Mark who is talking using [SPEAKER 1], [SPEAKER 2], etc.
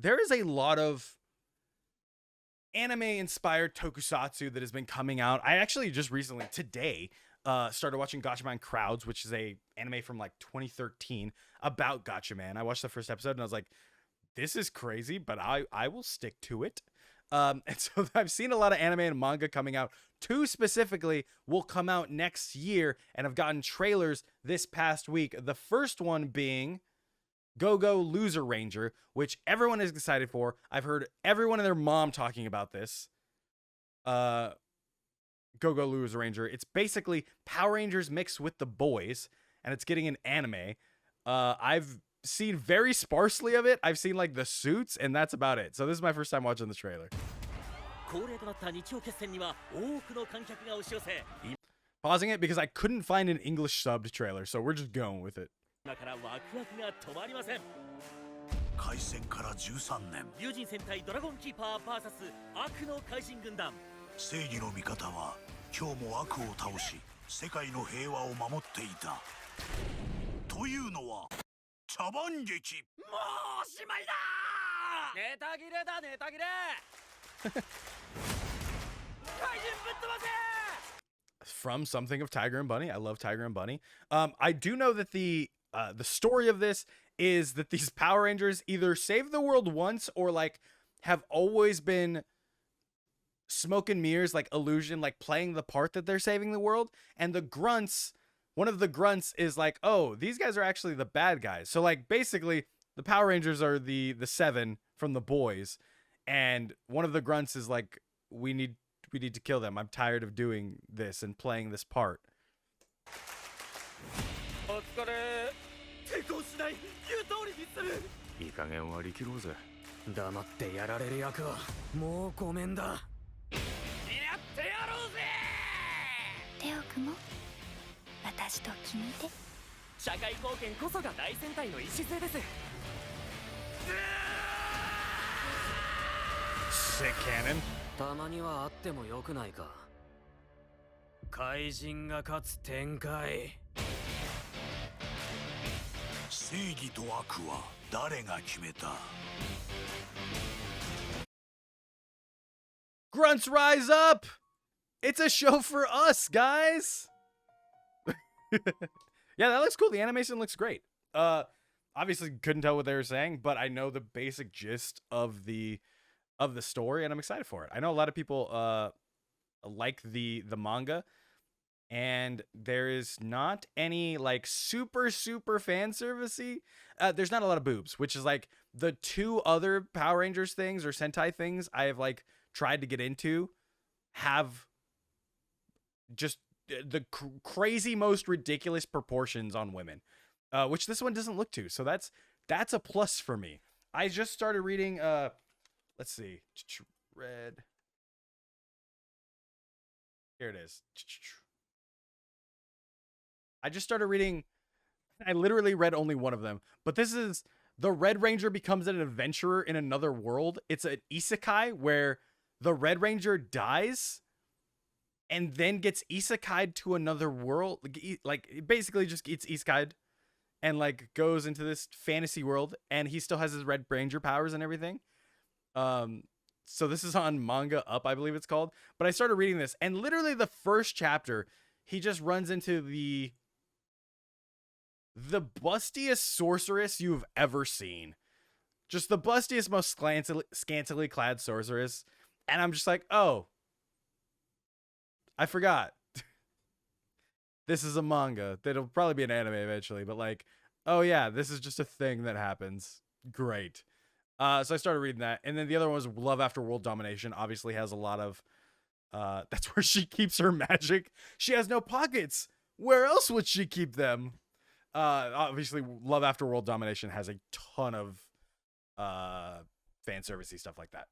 [SPEAKER 1] there is a lot of anime-inspired tokusatsu that has been coming out. I actually just recently, today, started watching Gatchaman Crowds, which is a anime from like 2013 about Gatchaman. I watched the first episode and I was like, this is crazy, but I will stick to it. And so I've seen a lot of anime and manga coming out. 2 specifically will come out next year, and I've gotten trailers this past week. The first one being Go-Go Loser Ranger, which everyone is excited for. I've heard everyone and their mom talking about this. Go-Go Loser Ranger. It's basically Power Rangers mixed with the boys, and it's getting an anime. I've seen very sparsely of it. I've seen like the suits, and that's about it. So this is my first time watching the trailer. Pausing it because I couldn't find an English subbed trailer, so we're just going with it.
[SPEAKER 2] 開戦から13年龍神戦隊ドラゴンキーパー VS 悪の怪人軍団正義の味方は今日も悪を倒し世界の平和を守っていたというのは茶番劇もうおしまいだネタ切れだネタ切れ怪人ぶっ飛ばせ
[SPEAKER 1] From something of Tiger and Bunny. I love Tiger and Bunny. I do know that the story of this is that these Power Rangers either save the world once or like have always been smoke and mirrors, like illusion, like playing the part that they're saving the world. And the grunts, one of the grunts is like, oh, these guys are actually the bad guys. So like basically the Power Rangers are the 7 from the boys, and one of the grunts is like, we need to kill them. I'm tired of doing this and playing this part.
[SPEAKER 2] お疲れ抵抗しない言う通りにするいい加減割り切ろうぜ黙ってやられる役はもうごめんだやってやろうぜ
[SPEAKER 3] 手を組もう私と君で
[SPEAKER 2] 社会貢献こそが大戦隊の礎です
[SPEAKER 1] Sick cannon.
[SPEAKER 2] たまにはあってもよくないか怪人が勝つ展開正義と悪は誰が決めた
[SPEAKER 1] Grunts rise up! It's a show for us, guys! Yeah, that looks cool. The animation looks great. Obviously couldn't tell what they were saying, but I know the basic gist of the story, and I'm excited for it. I know a lot of people like the manga, and there is not any like super fan servicey. There's not a lot of boobs, which is like the 2 other Power Rangers things or Sentai things I have like tried to get into have just the crazy most ridiculous proportions on women, which this one doesn't look to. So that's a plus for me. I just started reading let's see. Red. Here it is. I just started reading. I literally read only one of them. But this is the Red Ranger becomes an adventurer in another world. It's an isekai where the Red Ranger dies and then gets isekai'd to another world. Like basically just gets isekai'd and like goes into this fantasy world, and he still has his Red Ranger powers and everything. So this is on Manga Up, I believe it's called. But I started reading this, and literally the first chapter, he just runs into the bustiest sorceress you've ever seen. Just the bustiest, most scantily clad sorceress. And I'm just like, oh, I forgot. This is a manga. That'll probably be an anime eventually, but like, oh yeah, this is just a thing that happens. Great. So I started reading that. And then the other one was Love After World Domination. Obviously has a lot of, that's where she keeps her magic. She has no pockets. Where else would she keep them? Obviously Love After World Domination has a ton of, fan servicey stuff like that.